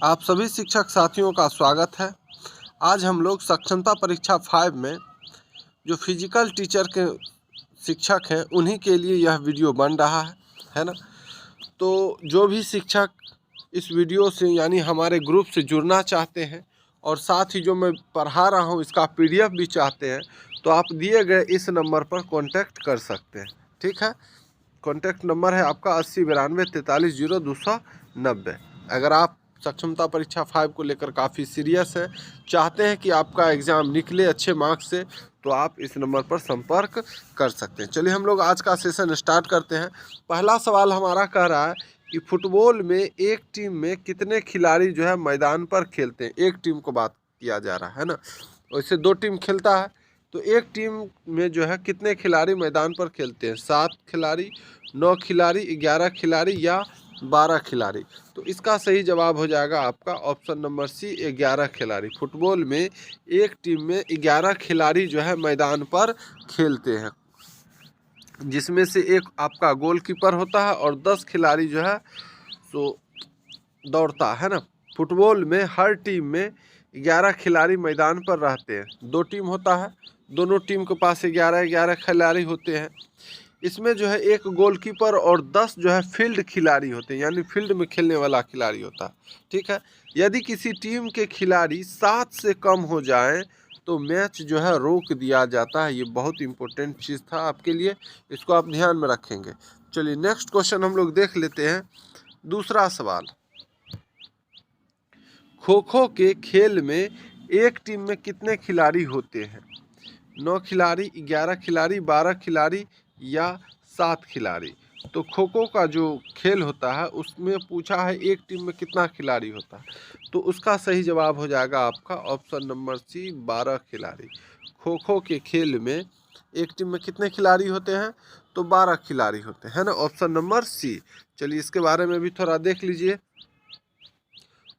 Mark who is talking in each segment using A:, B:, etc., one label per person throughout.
A: आप सभी शिक्षक साथियों का स्वागत है। आज हम लोग सक्षमता परीक्षा 5 में जो फिजिकल टीचर के शिक्षक हैं उन्हीं के लिए यह वीडियो बन रहा है ना। तो जो भी शिक्षक इस वीडियो से यानी हमारे ग्रुप से जुड़ना चाहते हैं और साथ ही जो मैं पढ़ा रहा हूँ इसका PDF भी चाहते हैं तो आप दिए गए इस नंबर पर कांटेक्ट कर सकते हैं। ठीक है, कॉन्टैक्ट नंबर है आपका 8092430290। अगर आप सक्षमता परीक्षा 5 को लेकर काफ़ी सीरियस हैं, चाहते हैं कि आपका एग्ज़ाम निकले अच्छे मार्क्स से, तो आप इस नंबर पर संपर्क कर सकते हैं। चलिए हम लोग आज का सेशन स्टार्ट करते हैं। पहला सवाल हमारा कह रहा है कि फुटबॉल में एक टीम में कितने खिलाड़ी जो है मैदान पर खेलते हैं। एक टीम को बात किया जा रहा है ना, वैसे 2 टीम खेलता है तो एक टीम में जो है कितने खिलाड़ी मैदान पर खेलते हैं। 7 खिलाड़ी, 9 खिलाड़ी, 11 खिलाड़ी या 12 खिलाड़ी। तो इसका सही जवाब हो जाएगा आपका ऑप्शन नंबर सी, 11 खिलाड़ी। फुटबॉल में एक टीम में 11 खिलाड़ी जो है मैदान पर खेलते हैं, जिसमें से एक आपका गोलकीपर होता है और 10 खिलाड़ी जो है सो दौड़ता है ना। फुटबॉल में हर टीम में 11 खिलाड़ी मैदान पर रहते हैं। 2 टीम होता है, दोनों टीम के पास 11-11 खिलाड़ी होते हैं। इसमें जो है एक गोलकीपर और 10 जो है फील्ड खिलाड़ी होते हैं, यानी फील्ड में खेलने वाला खिलाड़ी होता है। ठीक है, यदि किसी टीम के खिलाड़ी 7 से कम हो जाएं तो मैच जो है रोक दिया जाता है। ये बहुत इंपॉर्टेंट चीज़ था आपके लिए, इसको आप ध्यान में रखेंगे। चलिए नेक्स्ट क्वेश्चन हम लोग देख लेते हैं। दूसरा सवाल, खो खो के खेल में एक टीम में कितने खिलाड़ी होते हैं। 9 खिलाड़ी, 11 खिलाड़ी, 12 खिलाड़ी या 7 खिलाड़ी। तो खो खो का जो खेल होता है उसमें पूछा है एक टीम में कितना खिलाड़ी होता है, तो उसका सही जवाब हो जाएगा आपका ऑप्शन नंबर सी, 12 खिलाड़ी। खो खो के खेल में एक टीम में कितने खिलाड़ी होते हैं, तो 12 खिलाड़ी होते हैं ना, ऑप्शन नंबर सी। चलिए इसके बारे में भी थोड़ा देख लीजिए।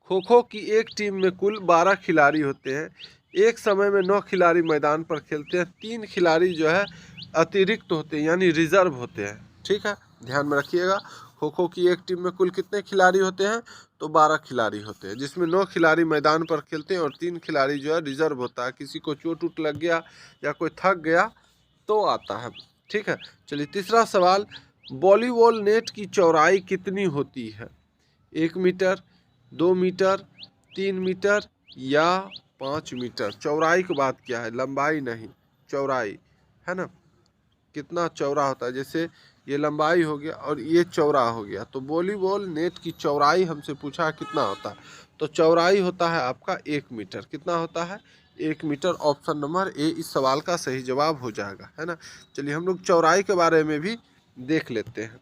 A: खो खो की एक टीम में कुल 12 खिलाड़ी होते हैं। एक समय में 9 खिलाड़ी मैदान पर खेलते हैं। 3 खिलाड़ी जो है अतिरिक्त होते हैं, यानी रिजर्व होते हैं। ठीक है, ध्यान में रखिएगा। खो खो की एक टीम में कुल कितने खिलाड़ी होते हैं, तो 12 खिलाड़ी होते हैं, जिसमें 9 खिलाड़ी मैदान पर खेलते हैं और 3 खिलाड़ी जो है रिजर्व होता है। किसी को चोट उट लग गया या कोई थक गया तो आता है। ठीक है, चलिए तीसरा सवाल, वॉलीबॉल नेट की चौड़ाई कितनी होती है। 1 मीटर, 2 मीटर, 3 मीटर या 5 मीटर। चौड़ाई की बात किया है, लंबाई नहीं, चौड़ाई है ना, कितना चौड़ा होता है। जैसे ये लंबाई हो गया और ये चौड़ा हो गया, तो वॉलीबॉल नेट की चौड़ाई हमसे पूछा कितना होता है, तो चौड़ाई होता है आपका 1 मीटर। कितना होता है, 1 मीटर। ऑप्शन नंबर ए इस सवाल का सही जवाब हो जाएगा, है ना। चलिए हम लोग चौड़ाई के बारे में भी देख लेते हैं।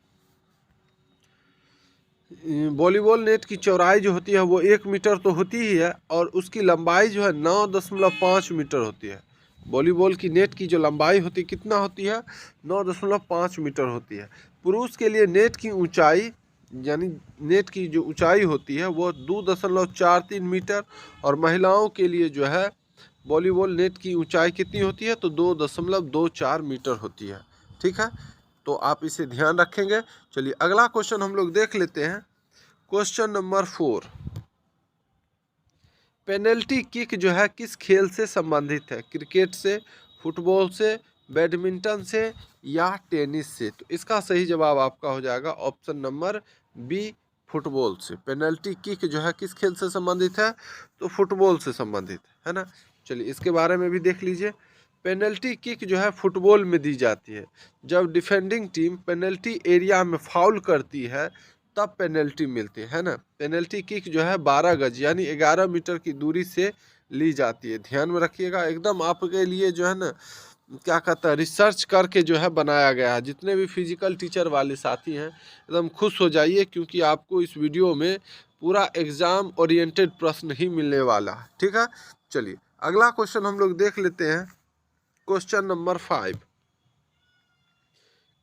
A: वॉलीबॉल नेट की चौड़ाई जो होती है वो 1 मीटर तो होती ही है, और उसकी लंबाई जो है 9.5 मीटर होती है। वॉलीबॉल की नेट की जो लंबाई होती है कितना होती है, 9.5 मीटर होती है। पुरुष के लिए नेट की ऊंचाई, यानी नेट की जो ऊंचाई होती है वो 2.43 मीटर, और महिलाओं के लिए जो है वॉलीबॉल नेट की ऊंचाई कितनी होती है, तो 2.24 मीटर होती है। ठीक है, तो आप इसे ध्यान रखेंगे। चलिए अगला क्वेश्चन हम लोग देख लेते हैं। क्वेश्चन नंबर 4, पेनल्टी किक जो है किस खेल से संबंधित है। क्रिकेट से, फुटबॉल से, बैडमिंटन से या टेनिस से। तो इसका सही जवाब आपका हो जाएगा ऑप्शन नंबर बी, फुटबॉल से। पेनल्टी किक जो है किस खेल से संबंधित है, तो फुटबॉल से संबंधित है ना। चलिए इसके बारे में भी देख लीजिए। पेनल्टी किक जो है फुटबॉल में दी जाती है जब डिफेंडिंग टीम पेनल्टी एरिया में फाउल करती है, तब पेनल्टी मिलती है ना। पेनल्टी किक जो है 12 गज यानी 11 मीटर की दूरी से ली जाती है। ध्यान में रखिएगा, एकदम आपके लिए जो है ना क्या कहता है रिसर्च करके जो है बनाया गया है। जितने भी फिजिकल टीचर वाले साथी हैं एकदम खुश हो जाइए, क्योंकि आपको इस वीडियो में पूरा एग्ज़ाम ओरिएंटेड प्रश्न ही मिलने वाला है। ठीक है, चलिए अगला क्वेश्चन हम लोग देख लेते हैं। क्वेश्चन नंबर 5,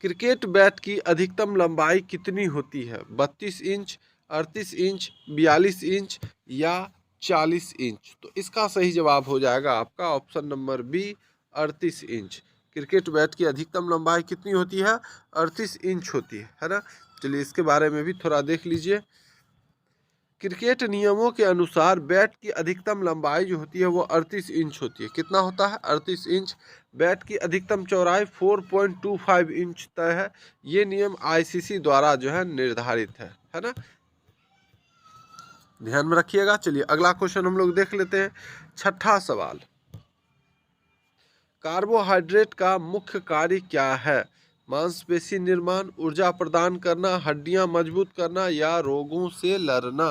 A: क्रिकेट बैट की अधिकतम लंबाई कितनी होती है। 32 इंच, 38 इंच, 42 इंच या 40 इंच। तो इसका सही जवाब हो जाएगा आपका option number B, 38 inch. Cricket bat की अधिकतम लंबाई कितनी होती है, 38 इंच होती है ना। चलिए इसके बारे में भी थोड़ा देख लीजिए। क्रिकेट नियमों के अनुसार बैट की अधिकतम लंबाई जो होती है वो 38 इंच होती है। कितना होता है? 38 इंच। बैट की अधिकतम चौड़ाई 4.25 इंच तय है। ये नियम आईसीसी द्वारा जो है निर्धारित है ना, ध्यान में रखिएगा। चलिए अगला क्वेश्चन हम लोग देख लेते हैं। छठा सवाल, कार्बोहाइड्रेट का मुख्य कार्य क्या है? मांसपेशी निर्माण, ऊर्जा प्रदान करना, हड्डियां मजबूत करना या रोगों से लड़ना?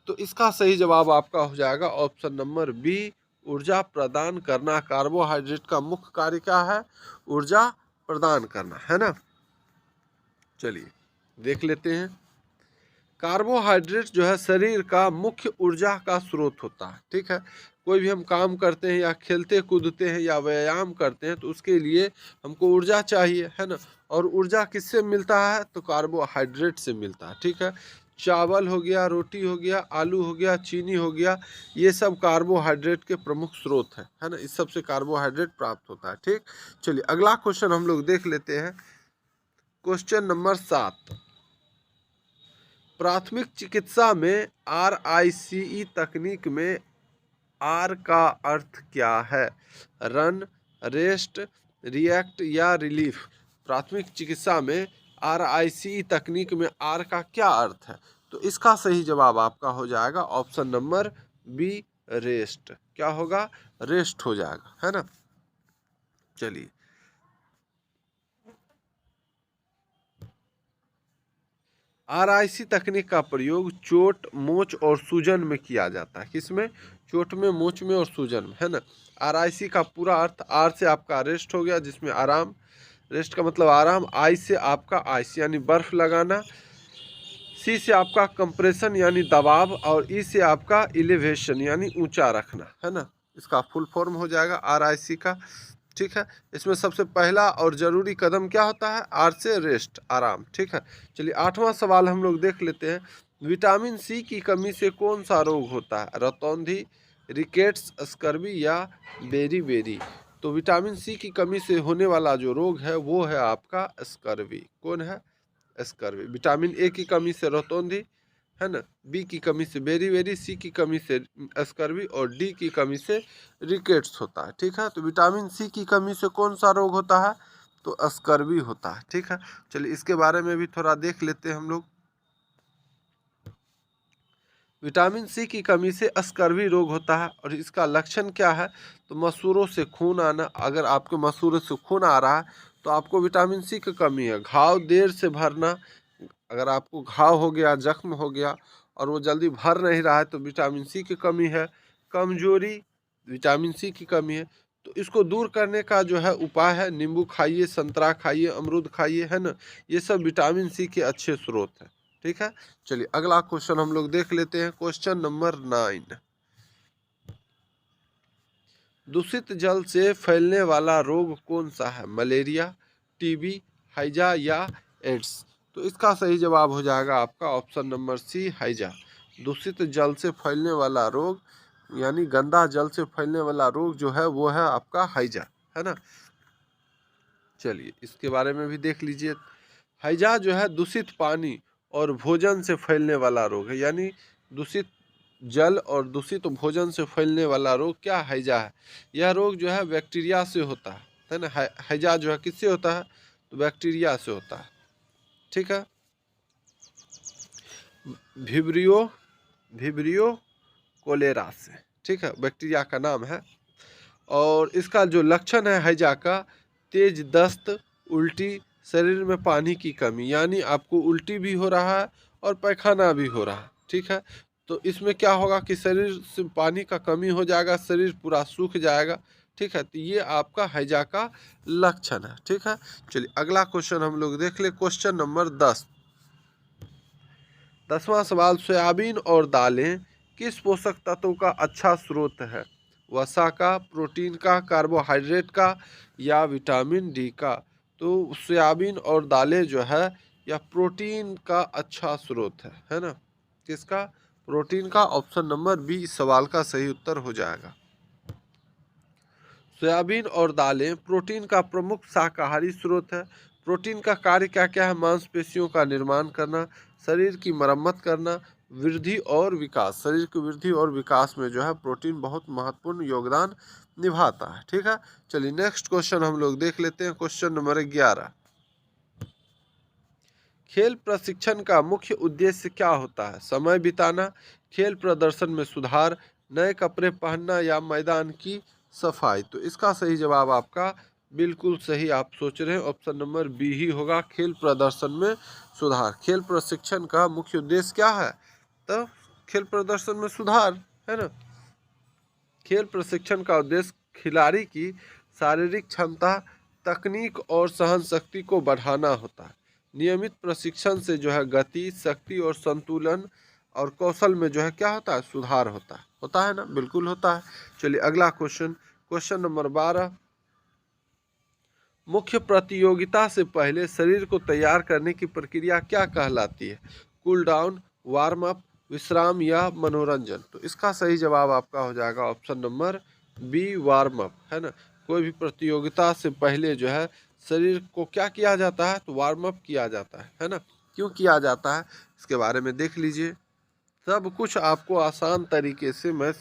A: तो इसका सही जवाब आपका हो जाएगा ऑप्शन नंबर बी, ऊर्जा प्रदान करना। कार्बोहाइड्रेट का मुख्य कार्य क्या है? ऊर्जा प्रदान करना, है ना। चलिए देख लेते हैं। कार्बोहाइड्रेट जो है शरीर का मुख्य ऊर्जा का स्रोत होता है, ठीक है। कोई भी हम काम करते हैं या खेलते कूदते हैं या व्यायाम करते हैं तो उसके लिए हमको ऊर्जा चाहिए, है ना। और ऊर्जा किससे मिलता है? तो कार्बोहाइड्रेट से मिलता है, ठीक है। चावल हो गया, रोटी हो गया, आलू हो गया, चीनी हो गया, ये सब कार्बोहाइड्रेट के प्रमुख स्रोत है ना। इस सब से कार्बोहाइड्रेट प्राप्त होता है, ठीक। चलिए अगला क्वेश्चन हम लोग देख लेते हैं। क्वेश्चन नंबर 7, प्राथमिक चिकित्सा में RICE तकनीक में R का अर्थ क्या है? रन, रेस्ट, रिएक्ट या रिलीफ? प्राथमिक चिकित्सा में RICE तकनीक में R का क्या अर्थ है? तो इसका सही जवाब आपका हो जाएगा ऑप्शन नंबर बी, रेस्ट। क्या होगा? रेस्ट हो जाएगा, है ना। चलिए RICE तकनीक का प्रयोग चोट, मोच और सूजन में किया जाता है। किसमें? चोट में, मोच में और सूजन में, है ना। RICE का पूरा अर्थ, R से आपका रेस्ट हो गया जिसमें आराम, रेस्ट का मतलब आराम, I से आपका आइस यानी बर्फ लगाना, C से आपका कंप्रेशन यानी दबाव और E से आपका इलिवेशन यानी ऊंचा रखना, है ना। इसका फुल फॉर्म हो जाएगा RICE का, ठीक है। इसमें सबसे पहला और जरूरी कदम क्या होता है? R से रेस्ट, आराम, ठीक है। चलिए 8वां सवाल हम लोग देख लेते हैं। विटामिन C की कमी से कौन सा रोग होता है? रतौंधी, रिकेट्स, स्कर्वी या बेरी बेरी? तो विटामिन C की कमी से होने वाला जो रोग है वो है आपका स्कर्वी। कौन है? स्कर्वी। विटामिन A की कमी से रतौंधी, है ना, बी की कमी से बेरी बेरी, सी की कमी से स्कर्वी और डी की कमी से रिकेट्स होता है, ठीक है। तो विटामिन सी की कमी से कौन सा रोग होता है? तो स्कर्वी होता है, ठीक है। चलिए इसके बारे में भी थोड़ा देख लेते हैं हम लोग। विटामिन सी की कमी से स्कर्वी रोग होता है और इसका लक्षण क्या है? तो मसूड़ों से खून आना। अगर आपके मसूड़ों से खून आ रहा है तो आपको विटामिन सी की कमी है। घाव देर से भरना, अगर आपको घाव हो गया, जख्म हो गया और वो जल्दी भर नहीं रहा है तो विटामिन सी की कमी है। कमजोरी, विटामिन सी की कमी है। तो इसको दूर करने का जो है उपाय है, नींबू खाइए, संतरा खाइए, अमरूद खाइए, है ना। ये सब विटामिन सी के अच्छे स्रोत हैं, ठीक है। चलिए अगला क्वेश्चन हम लोग देख लेते हैं। क्वेश्चन नंबर 9, दूषित जल से फैलने वाला रोग कौन सा है? मलेरिया, टीबी, हैजा या एड्स? तो इसका सही जवाब हो जाएगा आपका ऑप्शन नंबर सी, हैजा। दूषित जल से फैलने वाला रोग यानी गंदा जल से फैलने वाला रोग जो है वो है आपका हैजा, है ना। चलिए इसके बारे में भी देख लीजिए। हैजा जो है दूषित पानी और भोजन से फैलने वाला रोग है, यानी दूषित जल और दूषित भोजन से फैलने वाला रोग क्या हैजा है। यह रोग जो है बैक्टीरिया से होता है ना। हैजा जो है किससे होता है? तो बैक्टीरिया से होता है, ठीक है। विब्रियो, विब्रियो कोलेरा से, ठीक है, बैक्टीरिया का नाम है। और इसका जो लक्षण है हैजा का, तेज दस्त, उल्टी, शरीर में पानी की कमी, यानी आपको उल्टी भी हो रहा है और पैखाना भी हो रहा है, ठीक है। तो इसमें क्या होगा कि शरीर से पानी का कमी हो जाएगा, शरीर पूरा सूख जाएगा, ठीक है। तो ये आपका हैजा का लक्षण है, ठीक है। चलिए अगला क्वेश्चन हम लोग देख ले। क्वेश्चन नंबर 10, 10वां सवाल, सोयाबीन और दालें किस पोषक तत्व का अच्छा स्रोत है? वसा का, प्रोटीन का, कार्बोहाइड्रेट का या विटामिन डी का? तो सोयाबीन और दालें जो है या प्रोटीन का अच्छा स्रोत है ना। किसका? प्रोटीन का। ऑप्शन नंबर बी इस सवाल का सही उत्तर हो जाएगा। सोयाबीन और दालें प्रोटीन का प्रमुख शाकाहारी स्रोत है। प्रोटीन का कार्य क्या क्या है? मांसपेशियों का निर्माण करना, शरीर की मरम्मत करना, वृद्धि और विकास, शरीर की वृद्धि और विकास में जो है प्रोटीन बहुत महत्वपूर्ण योगदान निभाता है। ठीक है, चलिए नेक्स्ट क्वेश्चन हम लोग देख लेते हैं। क्वेश्चन नंबर 11, खेल प्रशिक्षण का मुख्य उद्देश्य क्या होता है? समय बिताना, खेल प्रदर्शन में सुधार, नए कपड़े पहनना या मैदान की सफाई। तो इसका सही जवाब आपका बिल्कुल सही आप सोच रहे हैं, ऑप्शन नंबर बी ही होगा, खेल प्रदर्शन में सुधार। खेल प्रशिक्षण का मुख्य उद्देश्य क्या है? तो खेल प्रदर्शन में सुधार, है ना। खेल प्रशिक्षण का उद्देश्य खिलाड़ी की शारीरिक क्षमता, तकनीक और सहन शक्ति को बढ़ाना होता है। नियमित प्रशिक्षण से जो है गति, शक्ति और संतुलन और कौशल में जो है क्या होता है? सुधार होता है ना, बिल्कुल होता है। चलिए अगला क्वेश्चन, क्वेश्चन नंबर 12, मुख्य प्रतियोगिता से पहले शरीर को तैयार करने की प्रक्रिया क्या कहलाती है? कूल डाउन, वार्म अप, विश्राम या मनोरंजन। तो इसका सही जवाब आपका हो जाएगा option number B, warm up, है ना। कोई भी प्रतियोगिता से पहले जो है शरीर को क्या किया जाता है? तो वार्म अप किया जाता है ना। क्यों किया जाता है इसके बारे में देख लीजिए। सब कुछ आपको आसान तरीके से मैं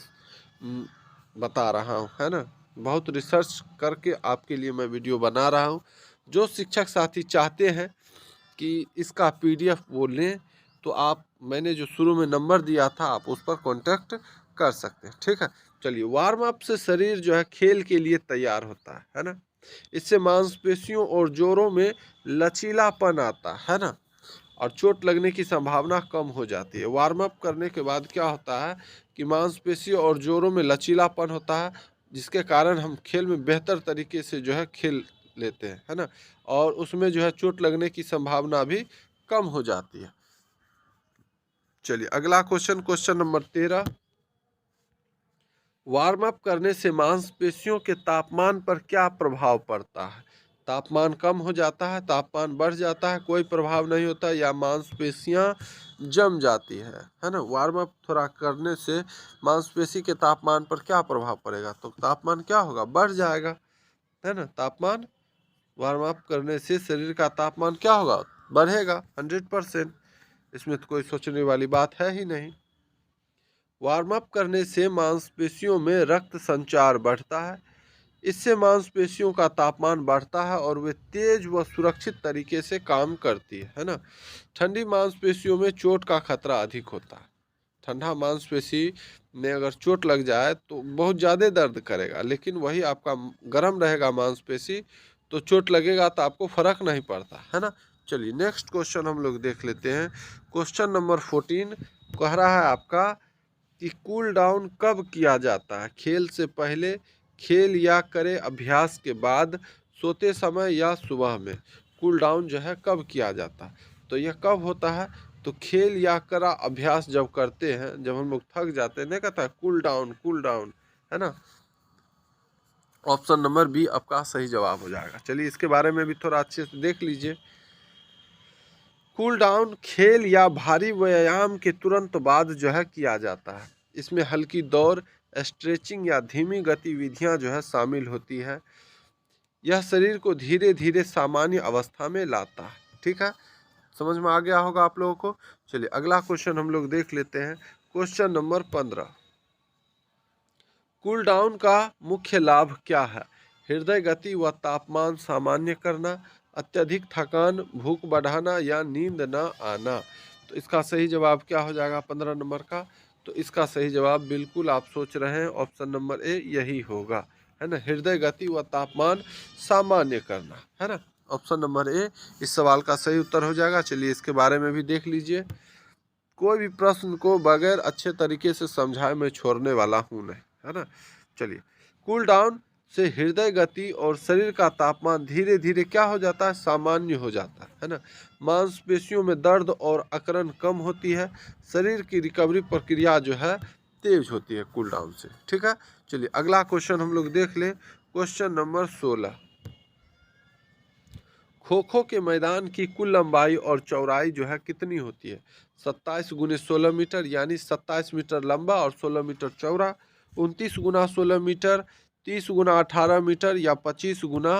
A: बता रहा हूँ, है ना। बहुत रिसर्च करके आपके लिए मैं वीडियो बना रहा हूँ। जो शिक्षक साथी चाहते हैं कि इसका पीडीएफ वो लें तो आप, मैंने जो शुरू में नंबर दिया था, आप उस पर कांटेक्ट कर सकते हैं। ठीक है, चलिए वार्म अप से शरीर जो है खेल के लिए तैयार होता है ना। इससे मांसपेशियों और जोड़ों में लचीलापन आता है ना, और चोट लगने की संभावना कम हो जाती है। वार्म अप करने के बाद क्या होता है कि मांसपेशियों और जोड़ों में लचीलापन होता है, जिसके कारण हम खेल में बेहतर तरीके से जो है खेल लेते हैं, है ना। और उसमें जो है चोट लगने की संभावना भी कम हो जाती है। चलिए अगला question, question number 13, warm up करने से मांसपेशियों के तापमान पर क्या प्रभाव पड़ता है? तापमान कम हो जाता है, तापमान बढ़ जाता है, कोई प्रभाव नहीं होता, या मांसपेशियां जम जाती है ना। वार्म अप थोड़ा करने से मांसपेशी के तापमान पर क्या प्रभाव पड़ेगा? तो तापमान क्या होगा? बढ़ जाएगा, है ना। तापमान, वार्म अप करने से शरीर का तापमान क्या होगा? बढ़ेगा 100%। इसमें तो कोई सोचने वाली बात है ही नहीं। वार्म अप करने से मांसपेशियों में रक्त संचार बढ़ता है। इससे मांसपेशियों का तापमान बढ़ता है और वे तेज व सुरक्षित तरीके से काम करती है ना। ठंडी मांसपेशियों में चोट का खतरा अधिक होता है। ठंडा मांसपेशी में अगर चोट लग जाए तो बहुत ज़्यादा दर्द करेगा, लेकिन वही आपका गर्म रहेगा मांसपेशी तो चोट लगेगा तो आपको फर्क नहीं पड़ता, है ना। चलिए नेक्स्ट क्वेश्चन हम लोग देख लेते हैं। क्वेश्चन नंबर 14 कह रहा है आपका कि कूल डाउन कब किया जाता है? खेल से पहले, खेल या करे अभ्यास के बाद, सोते समय या सुबह में। कूल डाउन जो है कब किया जाता है? तो यह कब होता है? तो खेल या करा अभ्यास जब करते हैं, जब हम लोग थक जाते हैं, नहीं कहता है कूल डाउन, है ना। ऑप्शन नंबर बी आपका सही जवाब हो जाएगा। चलिए इसके बारे में भी थोड़ा अच्छे से देख लीजिए। कूल डाउन खेल या भारी व्यायाम के तुरंत बाद जो है किया जाता है। इसमें हल्की दौड़, स्ट्रेचिंग या धीमी गतिविधियां जो है शामिल होती है। यह शरीर को धीरे धीरे सामान्य अवस्था में लाता है। ठीक है, समझ में आ गया होगा आप लोगों को। चलिए अगला क्वेश्चन हम लोग देख लेते हैं। क्वेश्चन नंबर 15, कूल डाउन का मुख्य लाभ क्या है? हृदय गति व तापमान सामान्य करना, अत्यधिक थकान, भूख बढ़ाना या नींद न आना। तो इसका सही जवाब क्या हो जाएगा 15 नंबर का? तो इसका सही जवाब बिल्कुल आप सोच रहे हैं, ऑप्शन नंबर ए यही होगा, है ना। हृदय गति व तापमान सामान्य करना, है ना। ऑप्शन नंबर ए इस सवाल का सही उत्तर हो जाएगा। चलिए इसके बारे में भी देख लीजिए। कोई भी प्रश्न को बगैर अच्छे तरीके से समझाए मैं छोड़ने वाला हूँ नहीं, है ना। चलिए कूल डाउन से हृदय गति और शरीर का तापमान धीरे धीरे क्या हो जाता है? सामान्य हो जाता है ना। मांसपेशियों में दर्द और अकड़न कम होती है। शरीर की रिकवरी प्रक्रिया जो है तेज होती है कूल डाउन से। ठीक है, चलिए अगला क्वेश्चन हम लोग देख लें। क्वेश्चन नंबर 16, खो खो के मैदान की कुल लंबाई और चौड़ाई जो है कितनी होती है? 27 गुने 16 मीटर, यानी 27 मीटर लंबा और 16 मीटर चौड़ा, 29 गुना 16 मीटर, 30 गुना 18 मीटर या 25 गुना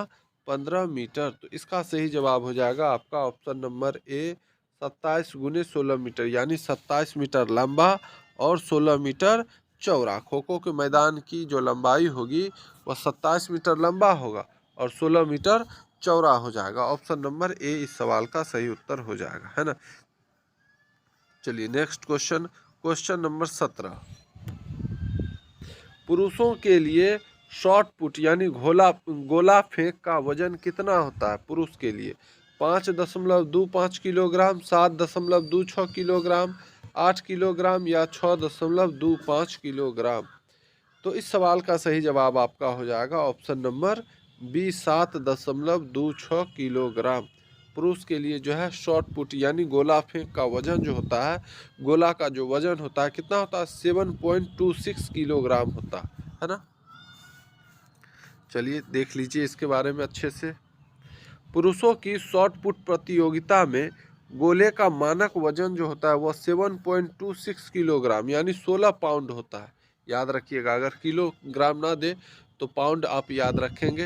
A: 15 मीटर। तो इसका सही जवाब हो जाएगा आपका ऑप्शन नंबर ए, 27 गुने 16 मीटर, यानी 27 मीटर लंबा और 16 मीटर चौड़ा। खो खो के मैदान की जो लंबाई होगी वह 27 मीटर लंबा होगा और 16 मीटर चौड़ा हो जाएगा। ऑप्शन नंबर ए इस सवाल का सही उत्तर हो जाएगा, है ना। चलिए नेक्स्ट क्वेश्चन, क्वेश्चन नंबर 17। पुरुषों के लिए शॉट पुट यानी गोला फेंक का वजन कितना होता है पुरुष के लिए? 5.25 किलोग्राम, 7.26 किलोग्राम, 8 किलोग्राम या 6.25 किलोग्राम। तो इस सवाल का सही जवाब आपका हो जाएगा ऑप्शन नंबर बी, 7.26 किलोग्राम। पुरुष के लिए जो है शॉट पुट यानी गोला फेंक का वजन जो होता है, गोला का जो वजन होता है कितना होता है? 7.26 किलोग्राम होता है ना। चलिए देख लीजिए इसके बारे में अच्छे से। पुरुषों की शॉट पुट प्रतियोगिता में गोले का मानक वजन जो होता है वह 7.26 किलोग्राम यानी 16 पाउंड होता है। याद रखिएगा, अगर किलोग्राम ना दे तो पाउंड आप याद रखेंगे,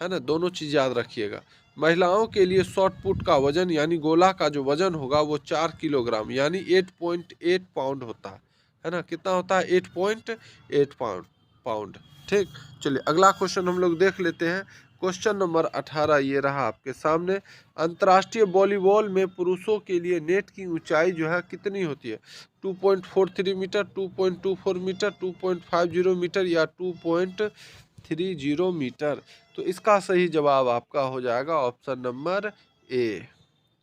A: है ना, दोनों चीज़ याद रखिएगा। महिलाओं के लिए शॉट पुट का वजन यानी गोला का जो वजन होगा वो 4 किलोग्राम यानी 8.8 पाउंड होता है ना। कितना होता है? 8.8 पाउंड। ठीक, चलिए अगला क्वेश्चन हम लोग देख लेते हैं। क्वेश्चन नंबर 18 ये रहा आपके सामने। अंतर्राष्ट्रीय वॉलीबॉल में पुरुषों के लिए नेट की ऊंचाई जो है कितनी होती है? 2.43 मीटर, 2.24 मीटर, 2.50 मीटर या 2.30 मीटर। तो इसका सही जवाब आपका हो जाएगा ऑप्शन नंबर ए,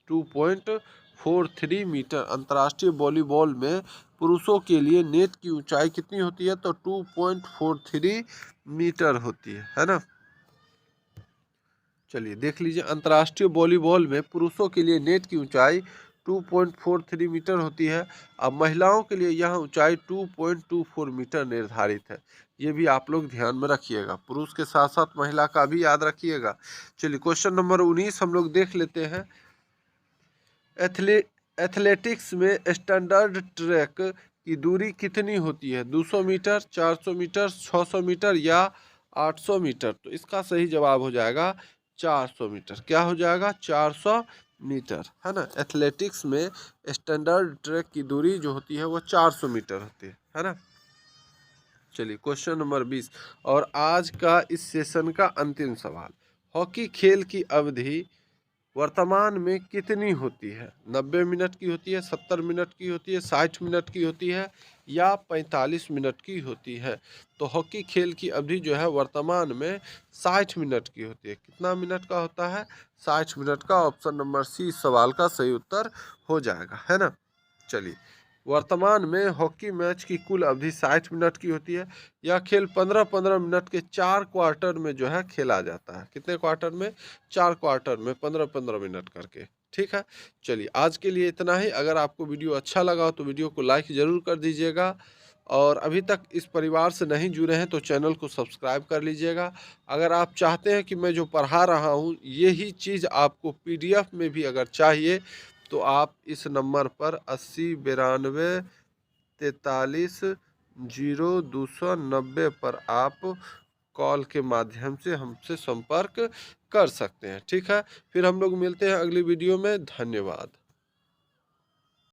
A: 2.43 मीटर। अंतर्राष्ट्रीय वॉलीबॉल में पुरुषों के लिए नेट की ऊंचाई कितनी होती है? तो 2.43 मीटर होती है ना। चलिए देख लीजिए, अंतर्राष्ट्रीय वॉलीबॉल में पुरुषों के लिए नेट की ऊंचाई 2.43 मीटर होती है। अब महिलाओं के लिए यह ऊंचाई 2.24 मीटर निर्धारित है। ये भी आप लोग ध्यान में रखिएगा, पुरुष के साथ साथ महिला का भी याद रखिएगा। चलिए क्वेश्चन नंबर 19 हम लोग देख लेते हैं। एथलेटिक्स में स्टैंडर्ड ट्रैक की दूरी कितनी होती है? 200 मीटर, 400 मीटर, 600 मीटर या 800 मीटर। तो इसका सही जवाब हो जाएगा 400 मीटर। क्या हो जाएगा? 400 मीटर, है ना। एथलेटिक्स में स्टैंडर्ड ट्रैक की दूरी जो होती है वो 400 मीटर होती है ना। चलिए क्वेश्चन नंबर 20 और आज का इस सेशन का अंतिम सवाल। हॉकी खेल की अवधि वर्तमान में कितनी होती है? 90 मिनट की होती है, 70 मिनट की होती है, 60 मिनट की होती है या 45 मिनट की होती है? तो हॉकी खेल की अवधि जो है वर्तमान में 60 मिनट की होती है। कितना मिनट का होता है? 60 मिनट का। ऑप्शन नंबर सी सवाल का सही उत्तर हो जाएगा, है ना। चलिए, वर्तमान में हॉकी मैच की कुल अवधि 60 मिनट की होती है। यह खेल 15-15 मिनट के 4 क्वार्टर में जो है खेला जाता है। कितने क्वार्टर में? 4 क्वार्टर में 15-15 मिनट करके। ठीक है, चलिए आज के लिए इतना ही। अगर आपको वीडियो अच्छा लगा तो वीडियो को लाइक ज़रूर कर दीजिएगा और अभी तक इस परिवार से नहीं जुड़े हैं तो चैनल को सब्सक्राइब कर लीजिएगा। अगर आप चाहते हैं कि मैं जो पढ़ा रहा हूँ यही चीज़ आपको PDF में भी अगर चाहिए तो आप इस नंबर पर 80 92 43 0 290 पर आप कॉल के माध्यम से हमसे संपर्क कर सकते हैं। ठीक है, फिर हम लोग मिलते हैं अगली वीडियो में। धन्यवाद।